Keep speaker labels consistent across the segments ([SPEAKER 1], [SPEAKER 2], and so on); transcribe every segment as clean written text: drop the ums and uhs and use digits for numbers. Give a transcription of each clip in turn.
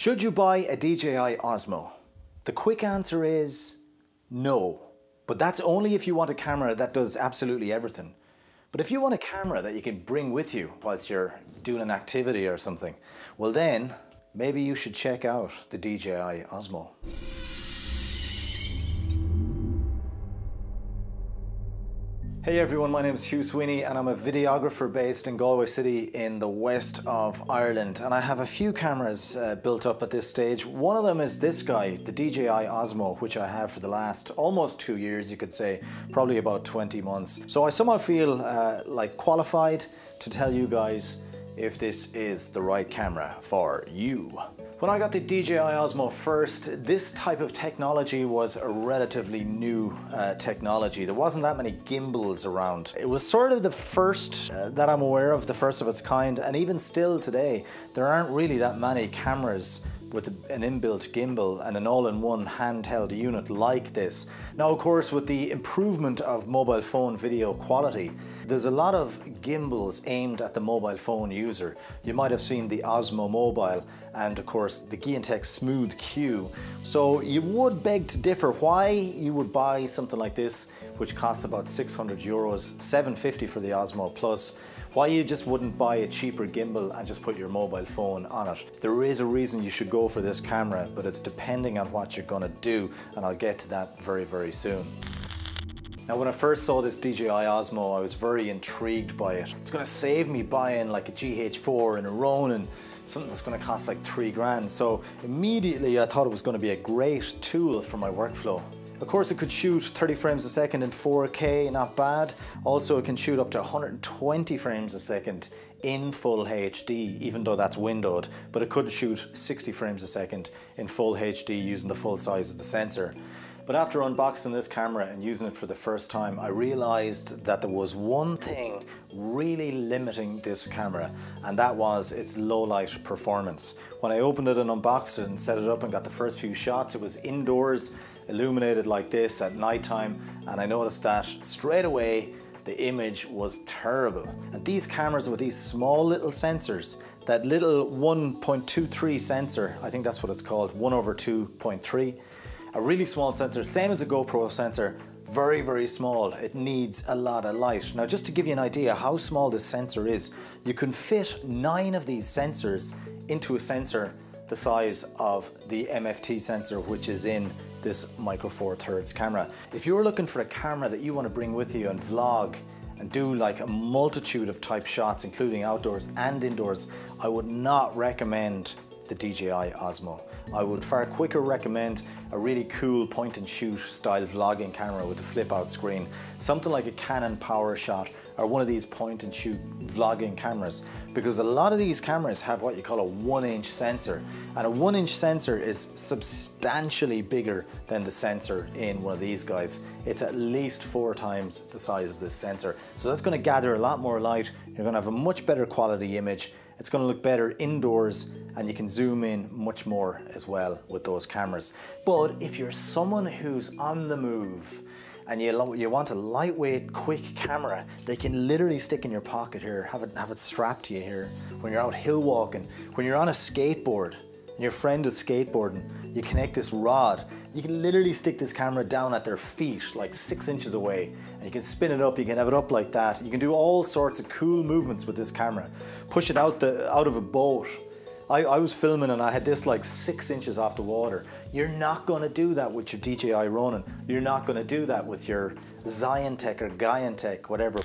[SPEAKER 1] Should you buy a DJI Osmo? The quick answer is no. But that's only if you want a camera that does absolutely everything. But if you want a camera that you can bring with you whilst you're doing an activity or something, well then, maybe you should check out the DJI Osmo. Hey everyone, my name is Hugh Sweeney and I'm a videographer based in Galway City in the west of Ireland, and I have a few cameras built up at this stage. One of them is this guy, the DJI Osmo, which I have for the last almost 2 years, you could say, probably about 20 months. So I somehow feel like qualified to tell you guys if this is the right camera for you. When I got the DJI Osmo first, this type of technology was a relatively new technology. There wasn't that many gimbals around. It was sort of the first that I'm aware of, the first of its kind, and even still today, there aren't really that many cameras with an inbuilt gimbal and an all-in-one handheld unit like this. Now, of course, with the improvement of mobile phone video quality, there's a lot of gimbals aimed at the mobile phone user. You might have seen the Osmo Mobile and, of course, the Giantech Smooth Q. So you would beg to differ why you would buy something like this, which costs about 600 euros, 750 for the Osmo Plus, why you just wouldn't buy a cheaper gimbal and just put your mobile phone on it. There is a reason you should go for this camera, but it's depending on what you're gonna do, and I'll get to that very, very soon. Now, when I first saw this DJI Osmo, I was very intrigued by it. It's gonna save me buying like a GH4 and a Ronin, something that's gonna cost like 3 grand. So immediately I thought it was gonna be a great tool for my workflow. Of course, it could shoot 30 frames a second in 4K, not bad. Also, it can shoot up to 120 frames a second in full HD, even though that's windowed, but it could shoot 60 frames a second in full HD using the full size of the sensor. But after unboxing this camera and using it for the first time, I realized that there was one thing really limiting this camera, and that was its low light performance. When I opened it and unboxed it and set it up and got the first few shots, it was indoors, illuminated like this at nighttime, and I noticed that straight away the image was terrible. And these cameras with these small little sensors, that little 1.23 sensor, I think that's what it's called, 1/2.3, a really small sensor, same as a GoPro sensor, very, very small. It needs a lot of light. Now, just to give you an idea how small this sensor is, you can fit 9 of these sensors into a sensor the size of the MFT sensor, which is in this Micro Four Thirds camera. If you're looking for a camera that you want to bring with you and vlog and do like a multitude of type shots, including outdoors and indoors, I would not recommend the DJI Osmo. I would far quicker recommend a really cool point and shoot style vlogging camera with a flip out screen. Something like a Canon PowerShot or one of these point and shoot vlogging cameras, because a lot of these cameras have what you call a 1-inch sensor, and a 1-inch sensor is substantially bigger than the sensor in one of these guys. It's at least 4 times the size of this sensor. So that's going to gather a lot more light. You're going to have a much better quality image. It's going to look better indoors, and you can zoom in much more as well with those cameras. But if you're someone who's on the move and you want a lightweight, quick camera, they can literally stick in your pocket here, have it strapped to you here. When you're out hill walking, when you're on a skateboard and your friend is skateboarding, you connect this rod, you can literally stick this camera down at their feet, like 6 inches away, and you can spin it up, you can have it up like that. You can do all sorts of cool movements with this camera. Push it out of a boat. I was filming and I had this like 6 inches off the water. You're not gonna do that with your DJI Ronin. You're not gonna do that with your Xiantech or Giantech, whatever.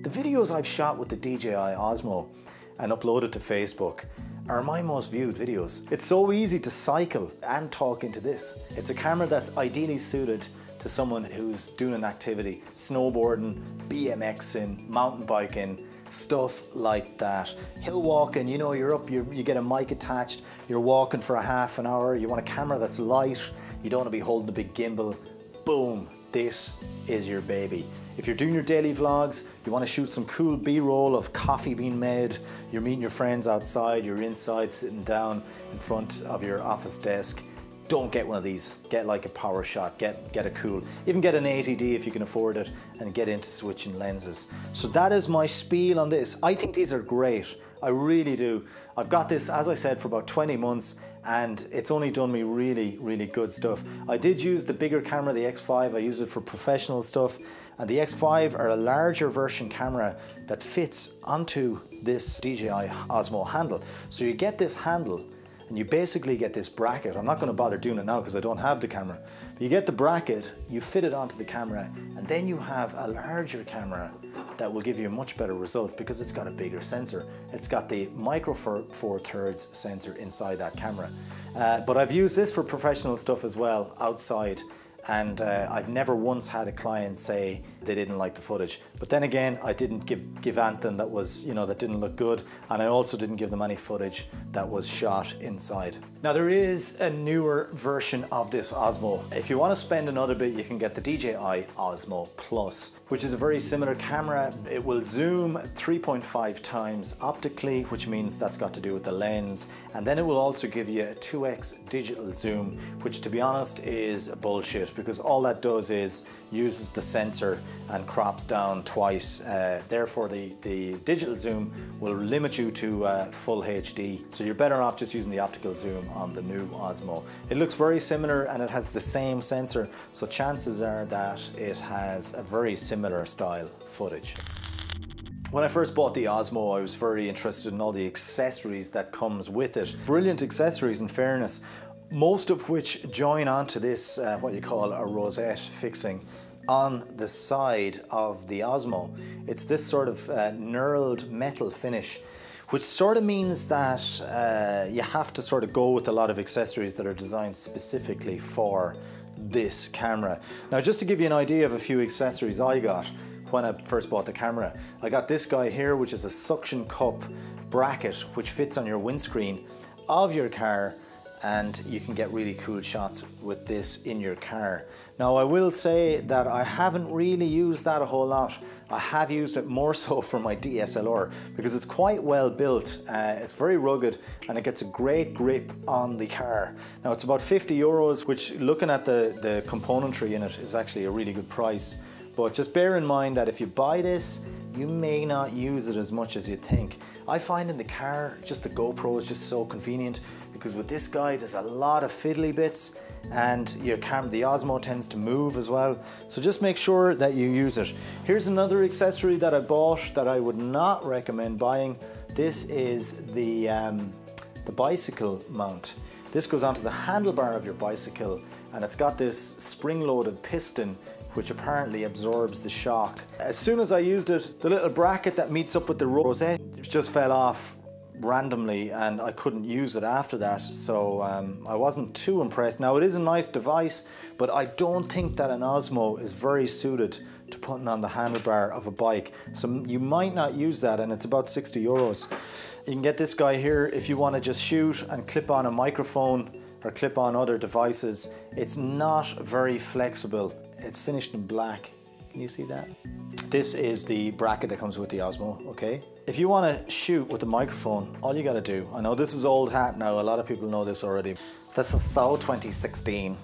[SPEAKER 1] The videos I've shot with the DJI Osmo and uploaded to Facebook are my most viewed videos. It's so easy to cycle and talk into this. It's a camera that's ideally suited to someone who's doing an activity, snowboarding, BMXing, mountain biking, stuff like that. Hill walking, you know, you're up, you get a mic attached, you're walking for a half an hour, you want a camera that's light, you don't want to be holding a big gimbal, boom, this is your baby. If you're doing your daily vlogs, you want to shoot some cool B-roll of coffee being made, you're meeting your friends outside, you're inside sitting down in front of your office desk, don't get one of these. Get like a power shot, get a cool, even get an 80D if you can afford it, and get into switching lenses. So that is my spiel on this. I think these are great. I really do. I've got this, as I said, for about 20 months and it's only done me really, really good stuff. I did use the bigger camera, the X5. I used it for professional stuff, and the X5 are a larger version camera that fits onto this DJI OSMO handle. So you get this handle and you basically get this bracket. I'm not going to bother doing it now because I don't have the camera. But you get the bracket, you fit it onto the camera, and then you have a larger camera that will give you much better results because it's got a bigger sensor. It's got the micro four thirds sensor inside that camera. But I've used this for professional stuff as well outside, and I've never once had a client say they didn't like the footage. But then again, I didn't give anything that was, that didn't look good, and I also didn't give them any footage that was shot inside. Now there is a newer version of this Osmo. If you want to spend another bit, you can get the DJI OSMO Plus, which is a very similar camera. It will zoom 3.5 times optically, which means that's got to do with the lens, and then it will also give you a 2x digital zoom, which to be honest is bullshit, because all that does is uses the sensor and crops down twice. Therefore the digital zoom will limit you to full HD, so you're better off just using the optical zoom on the new Osmo. It looks very similar and it has the same sensor, so chances are that it has a very similar style footage. When I first bought the Osmo, I was very interested in all the accessories that comes with it. Brilliant accessories, in fairness, most of which join onto this what you call a rosette fixing on the side of the Osmo. It's this sort of knurled metal finish, which sort of means that you have to sort of go with a lot of accessories that are designed specifically for this camera. Now, just to give you an idea of a few accessories I got when I first bought the camera, I got this guy here, which is a suction cup bracket which fits on your windscreen of your car, and you can get really cool shots with this in your car. Now, I will say that I haven't really used that a whole lot. I have used it more so for my DSLR because it's quite well built. It's very rugged and it gets a great grip on the car. Now, it's about 50 euros, which, looking at the componentry in it, is actually a really good price. But just bear in mind that if you buy this, you may not use it as much as you think. I find in the car, just the GoPro is just so convenient, because with this guy, there's a lot of fiddly bits, and your camera, the Osmo, tends to move as well. So just make sure that you use it. Here's another accessory that I bought that I would not recommend buying. This is the bicycle mount. This goes onto the handlebar of your bicycle, and it's got this spring-loaded piston which apparently absorbs the shock. As soon as I used it, the little bracket that meets up with the rosette just fell off randomly, and I couldn't use it after that, so I wasn't too impressed. Now, it is a nice device, but I don't think that an Osmo is very suited to putting on the handlebar of a bike, so you might not use that, and it's about 60 euros. You can get this guy here if you want to just shoot and clip on a microphone or clip on other devices. It's not very flexible. It's finished in black. Can you see that? This is the bracket that comes with the Osmo, okay? If you want to shoot with a microphone, all you got to do, I know this is old hat now, a lot of people know this already. This is so 2016.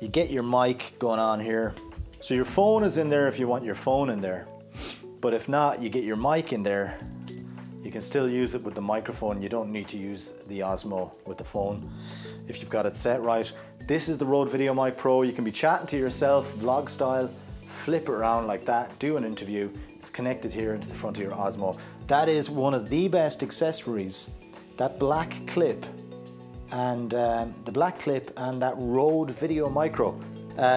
[SPEAKER 1] You get your mic going on here. So your phone is in there if you want your phone in there. But if not, you get your mic in there. You can still use it with the microphone. You don't need to use the Osmo with the phone if you've got it set right. This is the Rode VideoMic Pro. You can be chatting to yourself, vlog style, flip it around like that, do an interview. It's connected here into the front of your Osmo. That is one of the best accessories. That black clip and that Rode VideoMic Pro.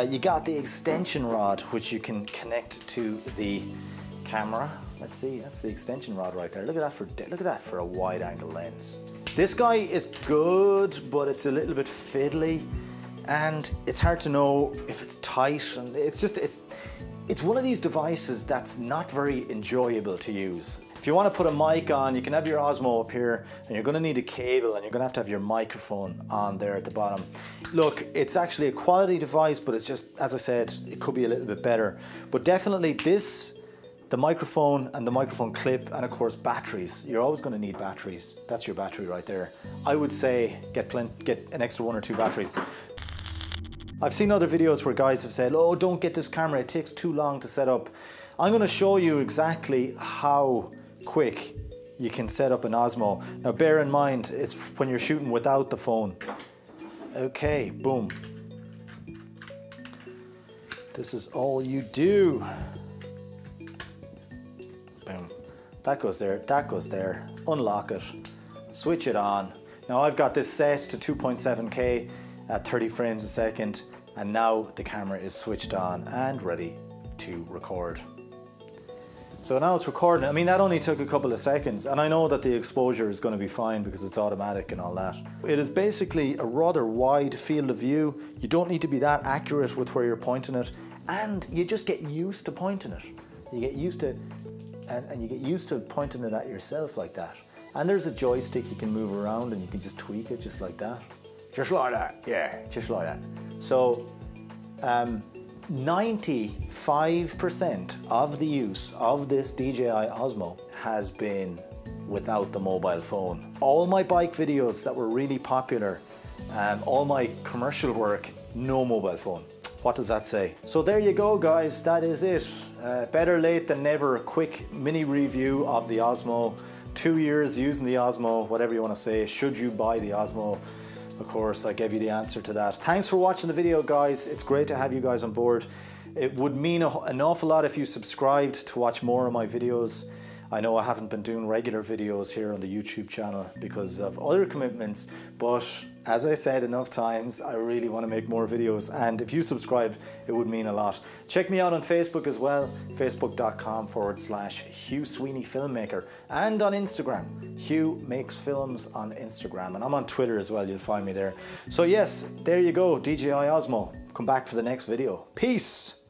[SPEAKER 1] You got the extension rod, which you can connect to the camera. Let's see, that's the extension rod right there. Look at that for a wide angle lens. This guy is good, but it's a little bit fiddly, and it's hard to know if it's tight, and it's one of these devices that's not very enjoyable to use. If you want to put a mic on, you can have your Osmo up here, and you're going to need a cable, and you're going to have your microphone on there at the bottom. Look, it's actually a quality device, but it's just, as I said, it could be a little bit better. But definitely this the microphone and the microphone clip, and of course batteries. You're always going to need batteries. That's your battery right there. I would say get an extra 1 or 2 batteries. I've seen other videos where guys have said, oh, don't get this camera, it takes too long to set up. I'm going to show you exactly how quick you can set up an Osmo. Now bear in mind, it's when you're shooting without the phone. Okay, boom. This is all you do. Boom. That goes there, that goes there. Unlock it, switch it on. Now I've got this set to 2.7K at 30 frames a second, and now the camera is switched on and ready to record. So now it's recording. I mean, that only took a couple of seconds, and I know that the exposure is going to be fine because it's automatic and all that. It is basically a rather wide field of view. You don't need to be that accurate with where you're pointing it, and you just get used to pointing it. You get used to, and you get used to pointing it at yourself like that. And there's a joystick you can move around, and you can just tweak it just like that. Just like that, yeah, just like that. So, 95% of the use of this DJI OSMO has been without the mobile phone. All my bike videos that were really popular, all my commercial work, no mobile phone. What does that say? So there you go, guys, that is it. Better late than never, a quick mini review of the Osmo. 2 years using the Osmo, whatever you want to say. Should you buy the Osmo? Of course, I gave you the answer to that. Thanks for watching the video, guys. It's great to have you guys on board. It would mean an awful lot if you subscribed to watch more of my videos. I know I haven't been doing regular videos here on the YouTube channel because of other commitments, but as I said enough times, I really want to make more videos, and if you subscribe, it would mean a lot. Check me out on Facebook as well, facebook.com/Hugh Sweeney Filmmaker, and on Instagram, Hugh Makes Films on Instagram, and I'm on Twitter as well, you'll find me there. So yes, there you go, DJI Osmo. Come back for the next video. Peace!